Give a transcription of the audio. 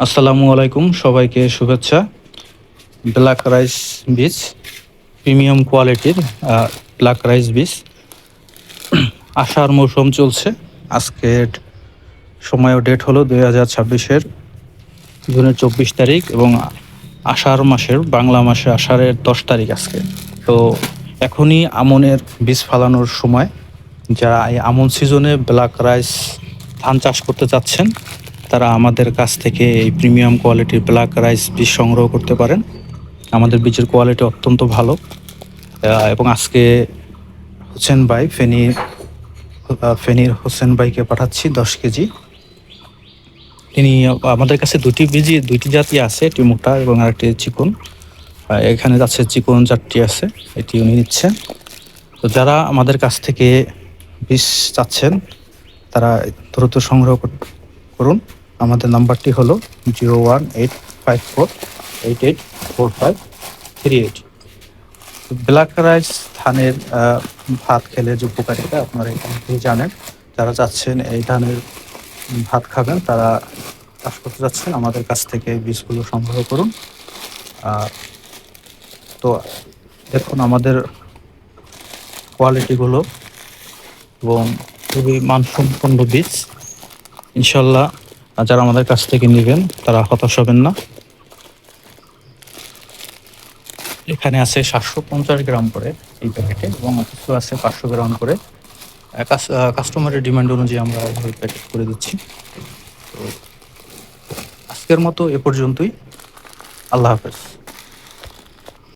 আসসালামু আলাইকুম, সবাইকে শুভেচ্ছা। ব্ল্যাক রাইস বীজ, প্রিমিয়াম কোয়ালিটির ব্ল্যাক রাইস বীজ। আষাঢ় মৌসুম চলছে। আজকের সময় ও ডেট হলো 2026-এর জুনের 24 তারিখ এবং আষাঢ় মাসের বাংলা মাসে আষাঢ়ের 10 তারিখ আজকে। তো এখনই আমনের বীজ ফালানোর সময়। যারা এই আমন সিজনে ব্ল্যাক রাইস ধান চাষ করতে চাচ্ছেন, তারা আমাদের কাছ থেকে এই প্রিমিয়াম কোয়ালিটির ব্ল্যাক রাইস বীজ সংগ্রহ করতে পারেন। আমাদের বীজের কোয়ালিটি অত্যন্ত ভালো। এবং আজকে হোসেন ভাই ফেনীর হোসেন ভাইকে পাঠাচ্ছি 10 কেজি। তিনি আমাদের কাছে দুইটি জাতি আছে, একটি মোটা এবং আরেকটি চিকন। এখানে যাচ্ছে চিকন জাতটি আছে, এটি উনি নিচ্ছেন। তো যারা আমাদের কাছ থেকে বীজ চাচ্ছেন, তারা দ্রুত সংগ্রহ করুন। আমাদের নাম্বারটি হলো 01854884538। ব্ল্যাক রাইস ধানের ভাত খেলে যে উপকারিতা আপনারা এখান থেকে জানেন। যারা চাচ্ছেন এই ধানের ভাত খাবেন, তারা চাষ করতে যাচ্ছেন, আমাদের কাছ থেকে বীজগুলো সংগ্রহ করুন। তো দেখুন আমাদের কোয়ালিটিগুলো এবং খুবই মানসম্পন্ন বীজ। ইনশাল্লাহ যারা আমাদের কাছ থেকে নেবেন তারা হতাশ হবেন না। এখানে আছে 750 গ্রাম করে এই প্যাকেটে এবং কিছু আছে 500 গ্রাম করে। কাস্টমারের ডিমান্ড অনুযায়ী আমরা ওই প্যাকেট করে দিচ্ছি। তো আজকের মতো এ পর্যন্তই। আল্লাহ হাফেজ।